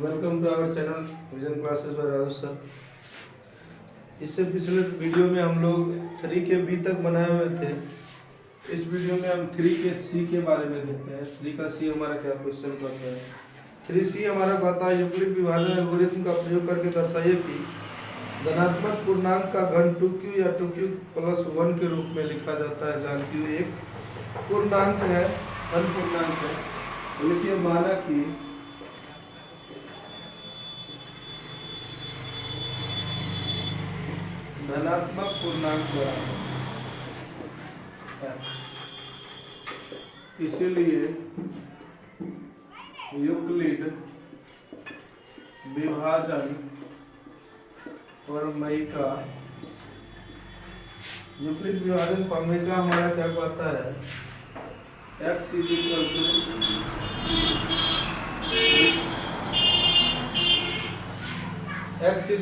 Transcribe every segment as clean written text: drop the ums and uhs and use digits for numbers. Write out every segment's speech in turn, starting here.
Welcome to our channel vision classes by Raju sir. इससे पिछले video में हम लोग 3 के बी तक बनाए हुए थे। इस वीडियो में हम 3 के सी के बारे में देखते हैं। 3 का सी हमारा क्या क्वेश्चन करता है। 3C हमारा कहता है यूक्लिड विभाजन एल्गोरिथम का प्रयोग करके दर्शाइए कि धनात्मक पूर्णांक का घन 2q या 2q प्लस 1 के रूप में लिखा जाता है, जहाँ q एक पूर्णांक है, धन पूर्णांक है। तो लिखिए माना कि धनात्मक पूर्णांक बराबर x, इसीलिए यूक्लिड विभाजन प्रमेय का हमारा क्या कहता है, x is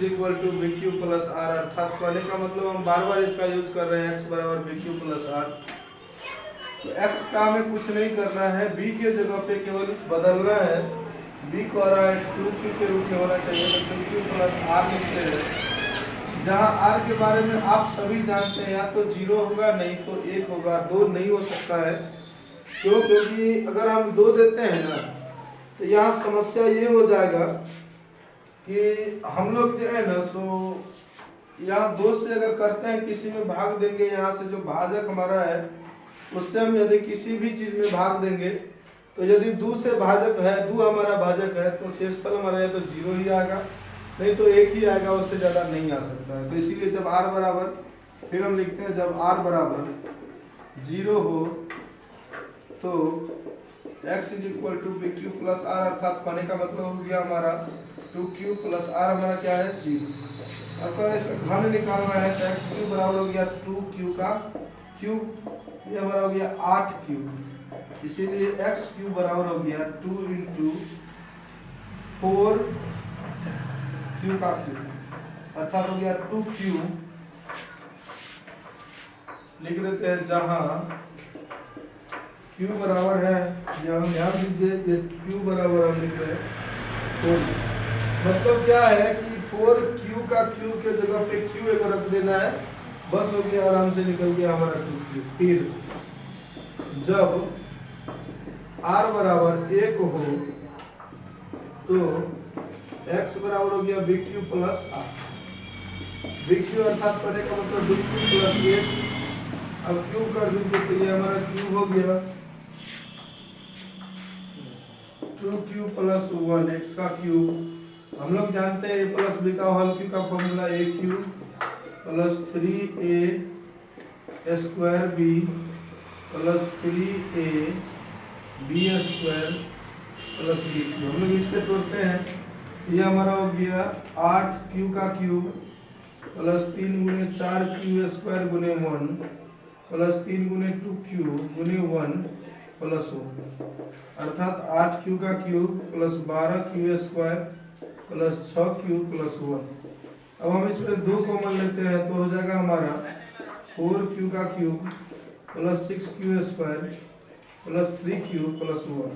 equal to b q plus r. अर्थात कहने का मतलब हम बार बार इसका यूज कर रहे हैं, x बराबर बी क्यू प्लस आर। तो x का हमें कुछ नहीं करना है, b के जगह पे केवल बदलना है। b को आ रहा है 2q के रूप में होना चाहिए, तो 2q प्लस आर लिखते हैं। जहाँ r के बारे में आप सभी जानते हैं, या तो 0 होगा, नहीं तो 1 होगा, 2 नहीं हो सकता है। क्यों? क्योंकि अगर हम 2 देते हैं ना, तो यहाँ समस्या ये हो जाएगा कि हम लोग जो है ना, सो यहाँ 2 से अगर करते हैं, किसी में भाग देंगे, यहाँ से जो भाजक हमारा है उससे हम यदि किसी भी चीज में भाग देंगे, तो यदि 2 से भाजक है, 2 हमारा भाजक है, तो शेषफल हमारा है तो 0 ही आएगा, नहीं तो 1 ही आएगा, उससे ज्यादा नहीं आ सकता है। तो इसीलिए जब r बराबर, फिर हम लिखते हैं जब r बराबर 0 हो तो x is equal to b q plus r. अर्थात कहने का मतलब हो गया हमारा 2q प्लस आर हमारा क्या है, 0। अब अगर इसका घन निकालना है तो x क्यू बराबर हो गया 2q का क्यूब, ये हमारा हो गया 8q। इसीलिए x क्यू बराबर हो गया 2 इंटू 4q का क्यूब, अर्थात हो गया 2q। लिख देते हैं जहाँ q बराबर है, यहाँ ध्यान दीजिए कि q बराबर हम लिख रहे हैं 4। मतलब क्या है कि 4q का q के जगह पे q एक रख देना है, बस हो गया, आराम से निकल गया हमारा 2q। फिर जब r बराबर 1 हो तो x बराबर हो गया b q plus r. B q अर्थात करने का मतलब 2q प्लस 1। अब क्यूब कर दीजिए तो ये हमारा क्यूब हो गया 2q प्लस 1, x का क्यूब। हम लोग जानते हैं a प्लस बी का होल क्यूब का formula a cube plus 3a square b plus 3a b square plus b cube. हम लोग इस पे तोड़ते हैं, ये हमारा हो गया 8q का क्यूब प्लस 3 गुने 4q स्क्वायर गुने 1 प्लस 3 गुने 2q गुने 1 प्लस 1, अर्थात 8q का cube plus 12q square plus 6q plus 1। अब हम इसमें 2 कॉमन लेते हैं तो हो जाएगा हमारा 4q का cube plus 6q square plus 3q plus 1,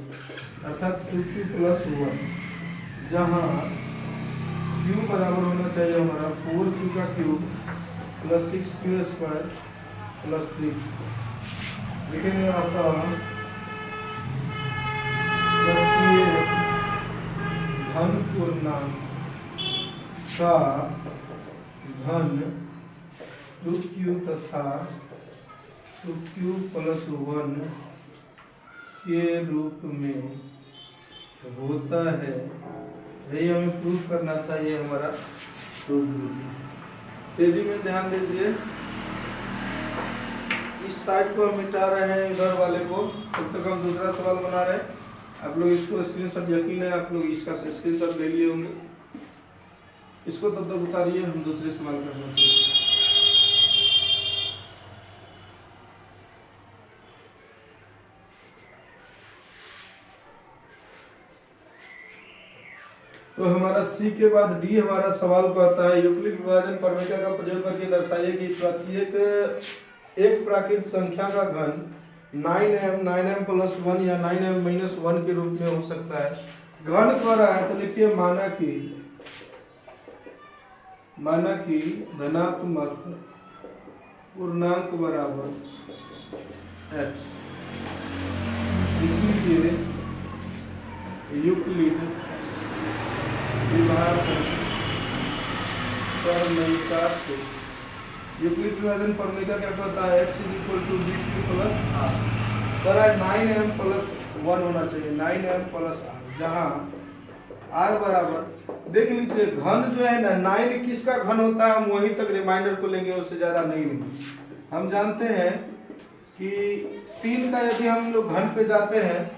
अर्थात 2q प्लस 1। जहाँ q बराबर होना चाहिए हमारा 4q का cube plus 6q square plus 3। लिखेंगे आपका धन पूर्णांक का घन 2q तथा 2q प्लस 1 के रूप में होता है। यही हमें प्रूफ करना था, ये हमारा प्रूफ। तेजी में ध्यान दीजिए, इस साइड को हम मिटा रहे हैं, इधर वाले को, तब तक हम दूसरा सवाल बना रहे हैं। आप लोग इसको स्क्रीनशॉट, यकीन है आप लोग इसका स्क्रीनशॉट ले लिए होंगे। इसको तब तक उतारिए, हम दूसरे सवाल करने हैं। तो हमारा सी के बाद डी हमारा सवाल कहता है यूक्लिड विभाजन प्रमेय का प्रयोग करके दर्शाइए कि प्रत्येक एक प्राकृत संख्या का घन 9m प्लस 1 या 9m माइनस 1 के रूप में हो सकता है। घन कह रहा है तो लिखिए माना कि धनात्मक पूर्णांक बराबर x, इसलिए यूक्लिड विभाजन प्रमेयिका से यूक्लिड विभाजन प्रमेयिका क्या कहता है x = bq + r। कह रहा है 9m + 1 होना चाहिए, 9m + r, जहां r बराबर देख लीजिए घन जो है ना 9 किसका घन होता है, हम वहीं तक रिमाइंडर को लेंगे, उससे ज्यादा नहीं लेंगे। हम जानते हैं कि 3 का यदि हम लोग घन पे जाते हैं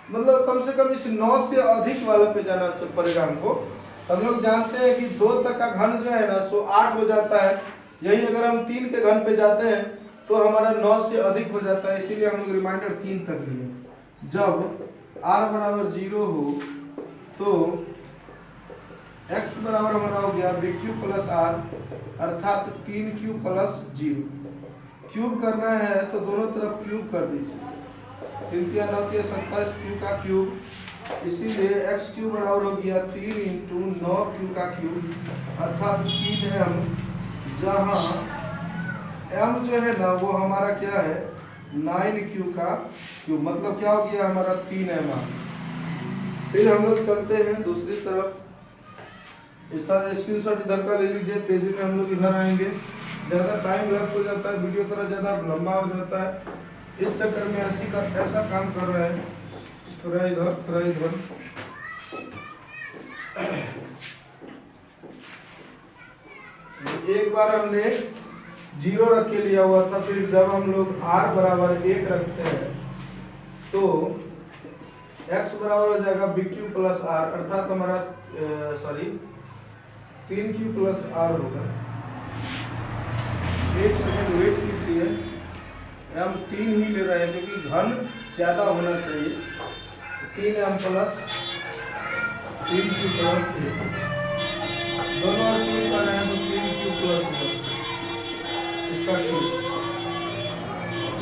मतलब कम से कम इस 9 से अधिक वाले पे जाना पड़ेगा हमको। हम लोग जानते हैं कि 2 तक का घन जो है ना सो 8 हो जाता है, यही अगर हम 3 के घन पे जाते हैं तो हमारा 9 से अधिक हो जाता है, इसीलिए हम लोग रिमाइंडर 3 तक लिए। जब r बराबर 0 हो तो x बराबर हमारा हो गया bq + r, अर्थात 3q + 0। क्यूब करना है तो दोनों तरफ क्यूब कर दीजिए, 3 × 9 = 27 q का क्यूब, इसीलिए x³ बराबर हो गया 3 × 9q का क्यूब, अर्थात 3m, जहां m जो है ना वो हमारा क्या है 9q का क्यूब, मतलब क्या हो गया हमारा 3m। फिर हम लोग चलते हैं दूसरी तरफ, इस तरह स्क्रीनशॉट इधर का ले लीजिए, तेजी में हम लोग इधर आएंगे, ज़्यादा टाइम लैप्स हो जाता है, वीडियो थोड़ा ज़्यादा लंबा हो जाता है, इस चक्कर में ऐसा काम कर रहे हैं, थोड़ा इधर। एक बार हमने 0 रख के लिया हुआ था, फिर जब हम लोग r बराबर 1 रखते हैं तो x बराबर हो जाएगा bq + r, अर्थात हमारा 3q + r होगा। एक सेकंड वेट कीजिए, हम 3 ही ले रहे हैं क्योंकि घन ज्यादा होना चाहिए। 3m + 3q + 1, दोनों और 3 कर रहे हैं तो 3q + 1,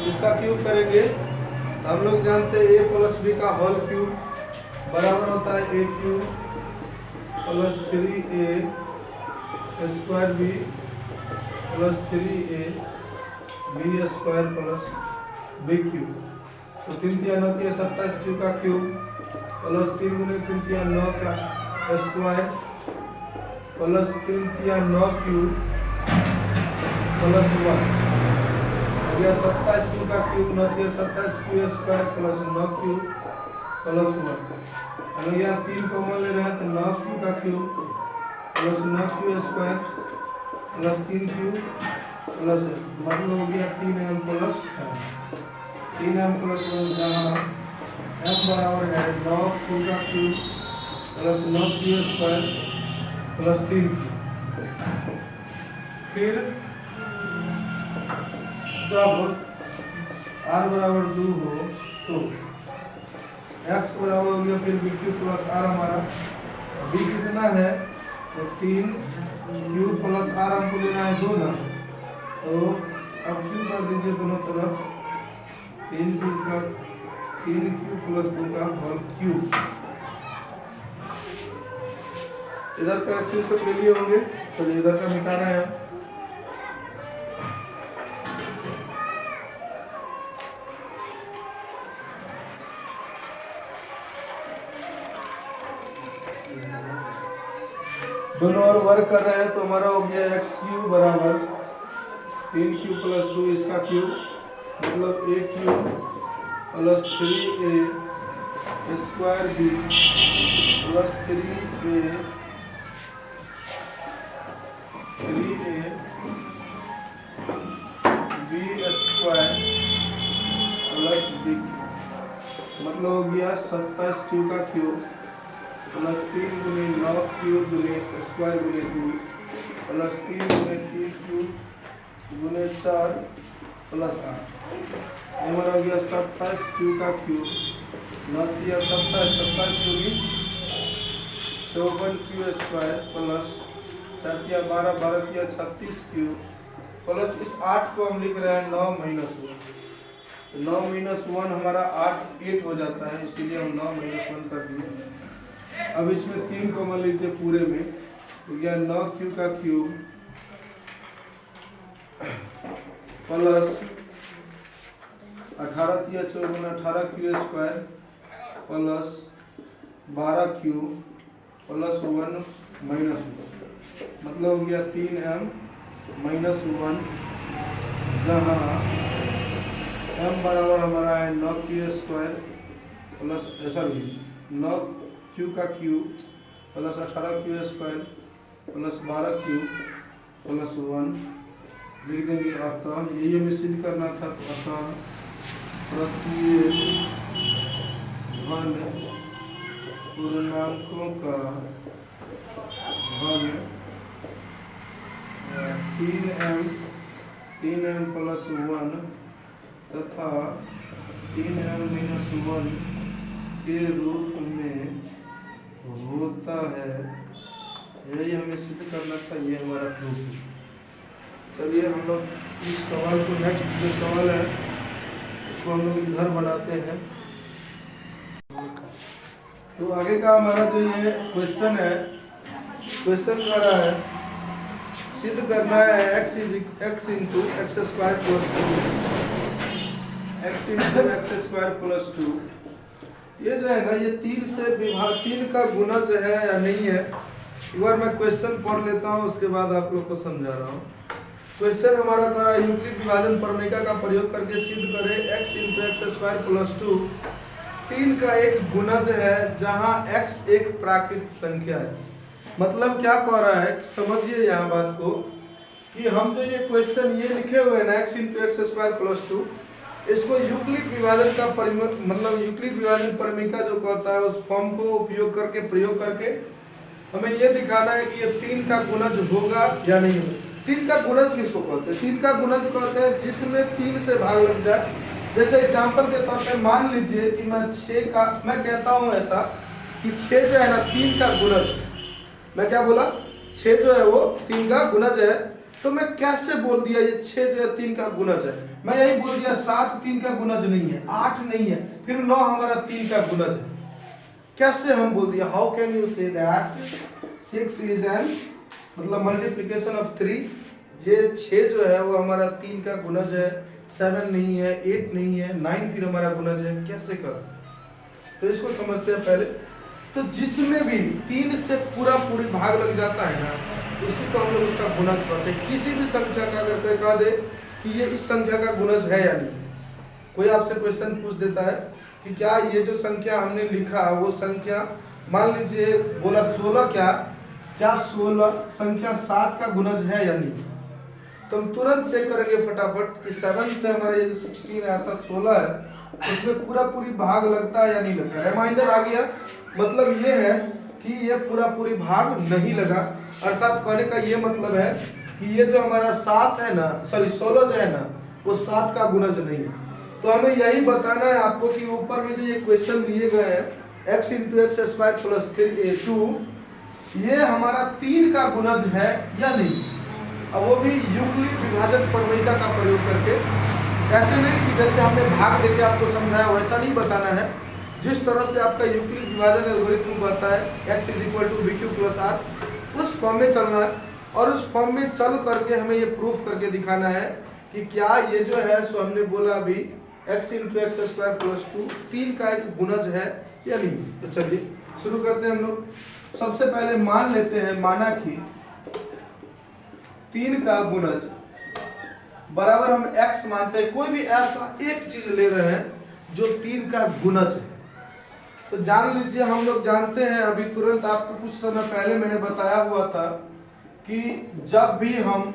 इसका क्यूब करेंगे। हम लोग जानते हैं a + b का होल क्यूब बराबर होता है a³ + 3a² b + 3a b² + b³। तो 3 × 9 = 27 q का क्यूब प्लस 3 × 3 = 9 का स्क्वायर प्लस 3 × 9q + 1, यह 27 q का क्यूब, 9 × 27q² + 9q + 1। अगर यहाँ 3 कॉमन ले रहे हैं तो 9q का cube plus 9q² plus 3q plus 1, मतलब हो गया 3m + 3m + 1, जहाँ m बराबर है 9q का cube plus 9q² plus 3q। फिर जब r बराबर 2 हो तो x बराबर हो गया फिर bq + r, हमारा b कितना है तो 3q + r हमको लेना है 2 ना, तो अब q कर दीजिए दोनों तरफ, 3q + 2 का होल क्यूब। इधर का स्क्रीनशॉट ले लिए होंगे, चलिए इधर का मिटा रहे हैं। दोनों और वर्क कर रहे हैं तो हमारा हो गया x³ बराबर 3q + 2 इसका क्यूब, मतलब a³ + 3a² b + 3a b² + b, मतलब हो गया 27q का cube plus 3 × 9q × square × 2 plus 3 × 3q × 4 plus 8, हमारा हो गया 27q का cube, 9 × 27 × 54q² plus 4 × 12 12 × 36q plus इस 8 को हम लिख रहे हैं 9 - 1, 9 - 1 हमारा 8 हो जाता है, इसीलिए हम 9 - 1 कर दिए। अब इसमें 3 कॉमन लीजिए पूरे में, तो क्या 9q का cube plus 18 18q² plus 12q plus 1 minus 1, मतलब हो गया 3m माइनस 1, जहाँ m बराबर हमारा है 9q² प्लस 9q का cube plus 18q² plus 12q plus 1 लिख देंगे। अतः यही हमें सिद्ध करना था। अतः प्रत्येक घन पूर्णांकों का घन 3m प्लस 1 तथा 3m माइनस 1 के रूप में होता है। यही हमें सिद्ध करना था, ये हमारा प्रूफ है। चलिए हम लोग इस सवाल को, नेक्स्ट जो सवाल है उसको हम लोग इधर बनाते हैं। तो आगे का हमारा जो ये क्वेश्चन है, क्वेश्चन कर रहा है सिद्ध करना है x into x square plus 2। ये जो है ना, ये 3 से विभाग 3 का गुना जो है या नहीं है, एक बार मैं क्वेश्चन पढ़ लेता हूँ, उसके बाद आप लोग को समझा रहा हूँ। क्वेश्चन हमारा था यूक्लिड विभाजन प्रमेय का प्रयोग करके सिद्ध करें x into x square plus 2 3 का एक गुणज है जहाँ x एक प्राकृतिक संख्या है। मतलब क्या कह रहा है, समझिए यहाँ बात को, कि हम जो ये क्वेश्चन ये लिखे हुए हैं ना x into x square plus 2, इसको यूक्लिड विभाजन का मतलब यूक्लिड विभाजन प्रमेय का जो कहता है उस फॉर्म को उपयोग करके, प्रयोग करके हमें ये दिखाना है कि ये 3 का गुणज होगा या नहीं होगा। 3 का गुणज किसको कहते हैं? 3 का गुणज कहते हैं जिसमें 3 से भाग लग जाए। जैसे एग्जांपल के तौर पे मान लीजिए कि मैं कहता हूँ ऐसा कि 6 जो है ना 3 का गुणज है। मैं क्या बोला? 6 जो है वो 3 का गुणज है। तो मैं कैसे बोल दिया ये 6 जो है 3 का गुणज है? मैं यही बोल दिया 7 3 का गुणज नहीं है, 8 नहीं है, फिर 9 हमारा 3 का गुणज है। कैसे हम बोल दिया? How can you say that 6 is an मतलब मल्टीप्लिकेशन ऑफ 3। ये 6 जो है वो हमारा 3 का गुणज है, 7 नहीं है, 8 नहीं है, 9 फिर हमारा गुणज है। कैसे कर? तो इसको समझते हैं पहले। तो जिसमें भी 3 से पूरी भाग लग जाता है ना, उसी को हम लोग उसका गुणज कहते हैं। किसी भी संख्या का अगर कोई कह दे कि ये इस संख्या का गुणज है या नहीं, कोई आपसे क्वेश्चन पूछ देता है कि क्या ये जो संख्या हमने लिखा वो संख्या, मान लीजिए बोला 16, क्या 16 संख्या 7 का गुणज है या नहीं, तो हम तुरंत चेक करेंगे फटाफट कि 7 से हमारे ये 16 है अर्थात 16 है, उसमें पूरी भाग लगता है या नहीं लगता। रिमाइंडर आ गया। मतलब ये है कि ये पूरी भाग नहीं लगा, अर्थात कहने का ये मतलब है कि ये जो हमारा 7 है ना, सॉरी 16 जो है ना, वो 7 का गुणज नहीं है। तो हमें यही बताना है आपको कि ऊपर में जो ये क्वेश्चन दिए गए हैं x into x square plus 2, ये हमारा 3 का गुणज है या नहीं। अब वो भी यूक्लिड विभाजन प्रमेय का प्रयोग करके। ऐसे नहीं कि जैसे हमने भाग देके आपको समझाया वैसा नहीं बताना है। जिस तरह से आपका यूक्लिड विभाजन एल्गोरिथम बनता है x = bq + r, उस फॉर्म में चलना है और उस फॉर्म में चल करके हमें ये प्रूफ करके दिखाना है कि क्या ये जो है सो हमने बोला अभी x into x square plus 2 3 का एक गुणज है या नहीं। तो चलिए शुरू करते हैं हम लोग। सबसे पहले मान लेते हैं, माना कि 3 का गुणज बराबर हम x मानते हैं। कोई भी ऐसा एक चीज ले रहे हैं जो 3 का गुणज है, तो जान लीजिए हम लोग जानते हैं, अभी तुरंत आपको कुछ समय पहले मैंने बताया हुआ था कि जब भी हम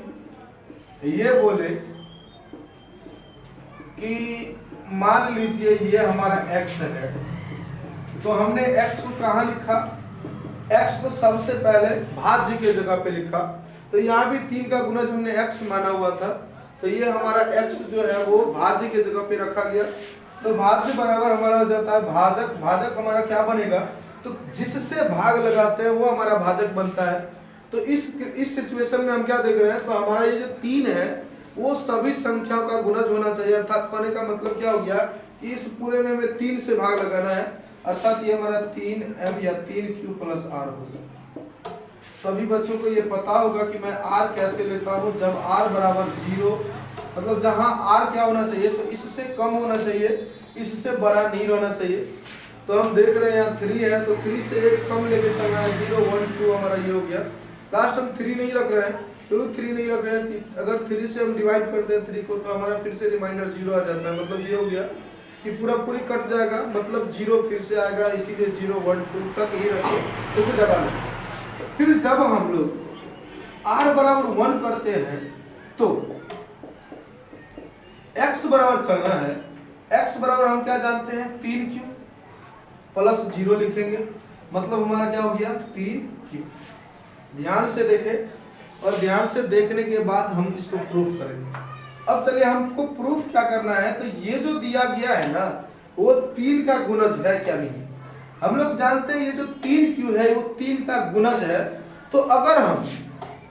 ये बोले कि मान लीजिए ये हमारा x है, तो हमने x को कहाँ लिखा? x को सबसे पहले भाज्य के जगह पे लिखा। तो यहाँ भी 3 का गुणज हमने x माना हुआ था, तो ये हमारा x जो है वो भाज्य के जगह पे रखा गया। तो भाज्य बराबर हमारा हो जाता है भाजक। भाजक हमारा क्या बनेगा? तो जिससे भाग लगाते हैं वो हमारा भाजक बनता है। तो इस सिचुएशन में हम क्या देख रहे हैं? तो हमारा ये जो 3 है वो सभी संख्याओं का गुणज होना चाहिए। अर्थात कहने का मतलब क्या हो गया कि इस पूरे में हमें 3 से भाग लगाना है। अर्थात ये हमारा 3m या 3q प्लस r होगा। सभी बच्चों को ये पता होगा कि मैं r कैसे लेता हूँ, जब r बराबर 0, मतलब जहाँ r क्या होना चाहिए, तो इससे कम होना चाहिए, इससे बड़ा नहीं होना चाहिए। तो हम देख रहे हैं यहाँ 3 है, तो 3 से एक कम लेके चलना है, 0 1 2 हमारा ये हो गया। लास्ट हम 3 नहीं रख रहे हैं, क्यों 3 नहीं रख रहे हैं, अगर 3 से हम डिवाइड करते हैं 3 को, तो हमारा फिर से रिमाइंडर 0 आ जाता है। मतलब ये हो गया कि पूरा पूरी कट जाएगा, मतलब 0 फिर से आएगा, इसीलिए 0 1 2 तक ही रखे, इससे ज्यादा नहीं। फिर जब हम लोग r बराबर 1 करते हैं तो x बराबर चलना है, x बराबर हम क्या जानते हैं 3q प्लस 0 लिखेंगे, मतलब हमारा क्या हो गया 3q। ध्यान से देखें और ध्यान से देखने के बाद हम इसको प्रूफ करेंगे। अब चलिए हमको प्रूफ क्या करना है, तो ये जो दिया गया है ना वो 3 का गुणज है क्या नहीं, हम लोग जानते हैं ये जो 3q है वो 3 का गुणज है। तो अगर हम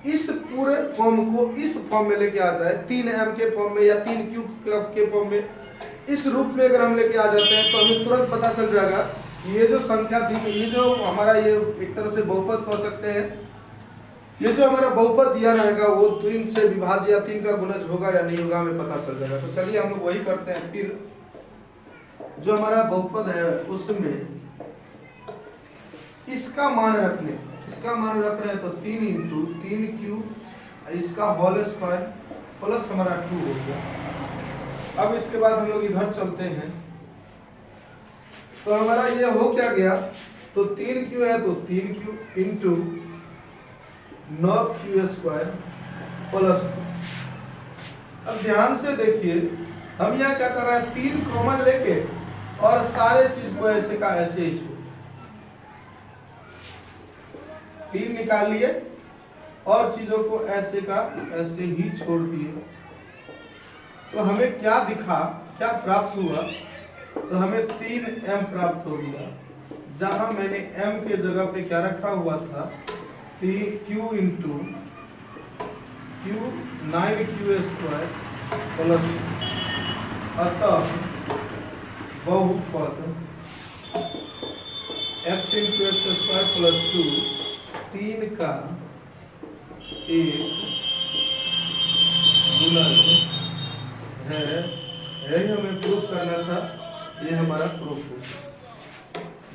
इस पूरे फॉर्म को इस फॉर्म में लेके आ जाए, 3m के फॉर्म में या 3q के फॉर्म में, इस रूप में अगर हम लेके आ जाते हैं, तो हमें तुरंत पता चल जाएगा ये जो संख्या दी, ये जो हमारा ये एक तरह से बहुपद पढ़ सकते हैं, ये जो हमारा बहुपद दिया रहेगा वो 3 से विभाज्य या 3 का गुणज होगा या नहीं होगा, हमें पता चल जाएगा। तो चलिए हम लोग वही करते हैं। फिर जो हमारा बहुपद है उसमें इसका मान रख रहे हैं, तो 3 इंटू 3q इसका होल स्क्वायर प्लस हमारा 2 हो गया। अब इसके बाद हम लोग इधर चलते हैं, तो हमारा ये हो क्या गया, तो 3q है तो 3q into 9q square plus 2। अब ध्यान से देखिए हम यहाँ क्या कर रहे हैं, 3 कॉमन लेके और सारे चीज को ऐसे का ऐसे ही छोड़ 3 निकाल लिए और चीजों को ऐसे का ऐसे ही छोड़ दिए। तो हमें क्या दिखा, क्या प्राप्त हुआ, तो हमें 3m प्राप्त हो गया, जहां मैंने m के जगह पे क्या रखा हुआ था, q into 9q square plus, अतः बहुपद x into x square plus 2 3 का एक गुणज है, यही हमें प्रूफ करना था। ये हमारा प्रूफ हो,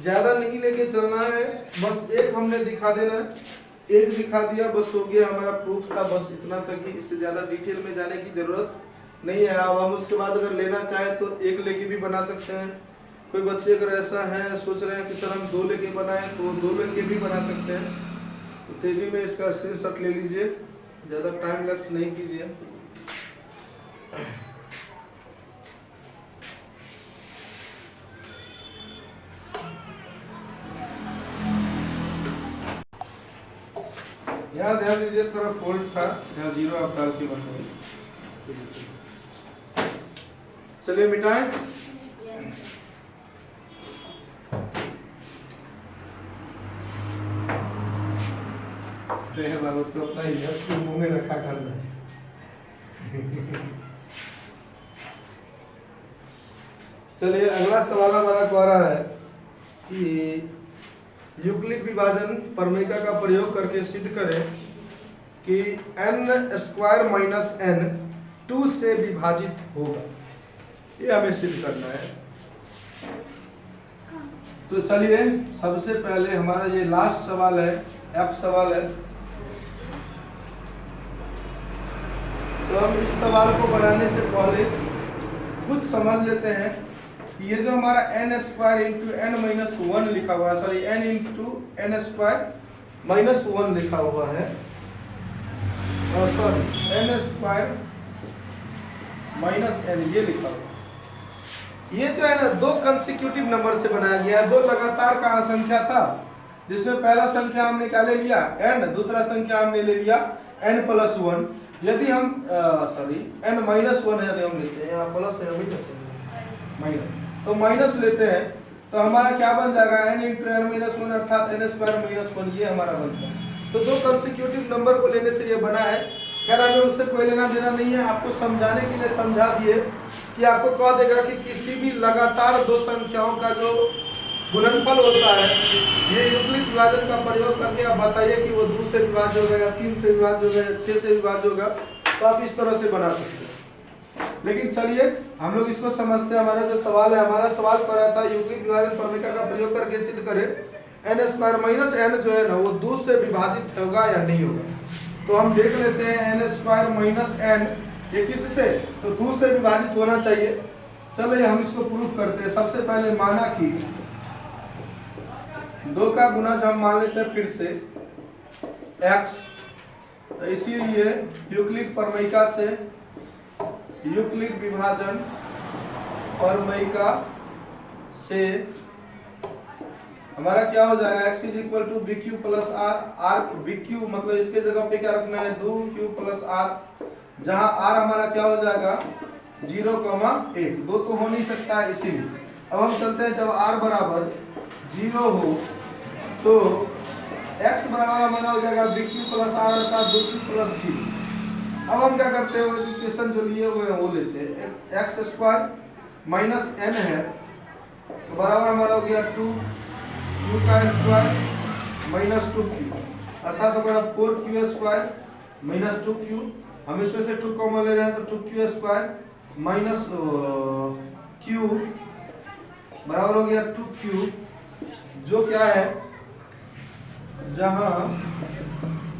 ज्यादा नहीं लेके चलना है, बस एक हमने दिखा देना है, एक दिखा दिया बस हो गया, हमारा प्रूफ था बस इतना तक ही, इससे ज्यादा डिटेल में जाने की जरूरत नहीं है। अब हम उसके बाद अगर लेना चाहे तो एक लेके भी बना सकते हैं। कोई बच्चे अगर ऐसा है सोच रहे हैं कि सर हम 2 लेके बनाएं, तो 2 लेके भी बना सकते हैं। तो तेजी में इसका स्क्रीनशॉट ले लीजिए, ज्यादा टाइम लैप्स नहीं कीजिए। यहाँ ध्यान दीजिए, थोड़ा फॉल्ट था, यहाँ 0 आप डाल के बनाइए। चलिए मिटाएं। बाबू तो अपना यश को मुंह में रखा करना है। चलिए अगला सवाल हमारा कह रहा है कि यूक्लिड विभाजन प्रमेय का प्रयोग करके सिद्ध करें कि n स्क्वायर माइनस n 2 से विभाजित होगा। ये हमें सिद्ध करना है। तो चलिए सबसे पहले हमारा ये लास्ट सवाल है, F सवाल है। तो हम इस सवाल को बनाने से पहले कुछ समझ लेते हैं कि ये जो हमारा n square into n minus 1 लिखा हुआ है, sorry n into n square minus 1 लिखा हुआ है, और sorry n square minus n ये लिखा हुआ है। ये जो है ना 2 कंसेक्यूटिव नंबर से बनाया गया है, 2 लगातार का संख्या था, जिसमें पहला संख्या हमने क्या ले लिया n, दूसरा संख्या हमने ले लिया n प्लस 1। यदि हम सॉरी n माइनस 1 यदि हम लेते हैं, यहाँ प्लस है माइनस, तो माइनस लेते हैं तो हमारा क्या बन जाएगा n इंटू n माइनस 1 अर्थात n स्क्वायर माइनस 1, ये हमारा बनता है। तो 2 कंसेक्यूटिव नंबर को लेने से ये बना है। खैर हमें उससे कोई लेना देना नहीं है, आपको समझाने के लिए समझा दिए कि आपको कह देगा कि किसी भी लगातार 2 संख्याओं का जो गुणनफल होता है। ये यूक्लिड विभाजन का प्रयोग करके आप बताइए कि वो 2 से विभाज्य होगा या 3 से विभाज्य होगा या 6 से विभाज्य होगा, तो आप इस तरह से बना सकते हैं। लेकिन चलिए हम लोग इसको समझते हैं। हमारा जो सवाल है, हमारा सवाल कर रहा था यूक्लिड विभाजन प्रमेय का प्रयोग करके सिद्ध करें n स्क्वायर माइनस n जो है ना वो 2 से विभाजित होगा या नहीं होगा। तो हम देख लेते हैं n स्क्वायर माइनस n ये किससे, तो 2 से विभाजित होना चाहिए। चलिए हम इसको प्रूफ करते हैं। सबसे पहले माना कि 2 का गुना जब हम मान लेते हैं फिर से x, तो इसीलिए यूक्लिड प्रमेयिका से यूक्लिड विभाजन प्रमेयिका से हमारा क्या हो जाएगा, x is equal to b q plus r. R b q मतलब इसके जगह पे क्या रखना है 2q प्लस आर, जहां r हमारा क्या हो जाएगा 0,1। 2 तो हो नहीं सकता है, इसीलिए अब हम चलते हैं। जब r बराबर 0 हो तो x बराबर हमारा हो जाएगा बी क्यू प्लस आर अर्थात 2q प्लस g। अब हम क्या करते हैं, वो इक्वेशन जो लिए हुए हैं वो लेते हैं। एक्स स्क्वायर माइनस n है तो बराबर हमारा हो गया 2q का स्क्वायर माइनस 2q अर्थात हमारा 4q स्क्वायर माइनस 2q। हम इसमें से 2 कॉमन ले रहे हैं तो 2q स्क्वायर माइनस q बराबर हो गया 2q, जो क्या है जहां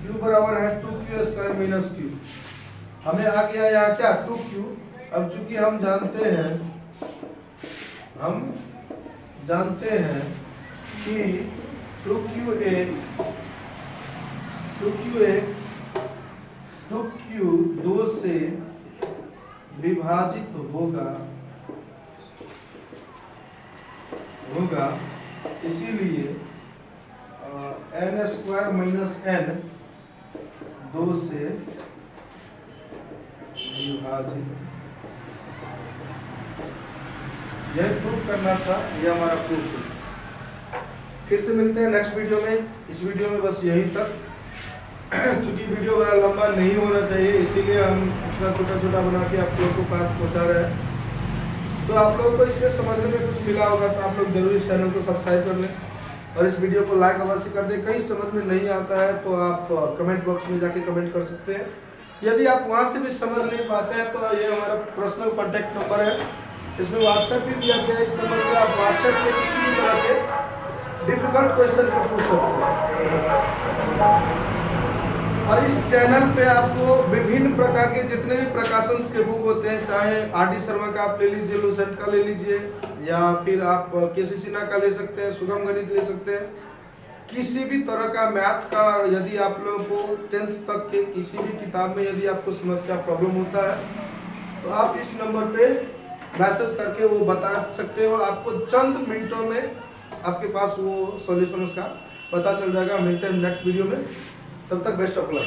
q बराबर है 2q स्क्वायर माइनस q। हमें आ गया यहाँ क्या 2q। अब चूंकि हम जानते हैं कि 2q 2 से विभाजित होगा, इसीलिए n स्क्वायर माइनस n 2 से विभाजित, यह प्रूफ करना था। यह हमारा प्रूफ है। फिर से मिलते हैं नेक्स्ट वीडियो में। इस वीडियो में बस यही तक। चूंकि वीडियो बड़ा लंबा नहीं होना चाहिए इसीलिए हम इतना छोटा छोटा बना के आप लोगों को पास पहुंचा रहे हैं। तो आप लोगों को इसमें समझने में कुछ मिला होगा तो आप लोग जरूर इस चैनल को सब्सक्राइब कर लें और इस वीडियो को लाइक अवश्य कर दें। कहीं समझ में नहीं आता है तो आप कमेंट बॉक्स में जाके कमेंट कर सकते हैं। यदि आप वहां से भी समझ नहीं पाते हैं तो ये हमारा पर्सनल कॉन्टैक्ट नंबर है, इसमें व्हाट्सएप भी दिया गया है। इस नंबर पर आप व्हाट्सएप से किसी भी तरह के डिफिकल्ट क्वेश्चन को पूछ सकते हैं। और इस चैनल पे आपको विभिन्न प्रकार के जितने भी प्रकाशन के बुक होते हैं, चाहे आर.डी. शर्मा का आप ले लीजिए, लुसेंट का ले लीजिए, या फिर आप के.सी. सिन्हा का ले सकते हैं, सुगम गणित ले सकते हैं। किसी भी तरह का मैथ का यदि आप लोगों को 10th तक के किसी भी किताब में यदि आपको समस्या प्रॉब्लम होता है तो आप इस नंबर पे मैसेज करके वो बता सकते हो। आपको चंद मिनटों में आपके पास वो सॉल्यूशन उसका पता चल जाएगा। मिलते हैं नेक्स्ट वीडियो में, तब तक बेस्ट ऑफ लक।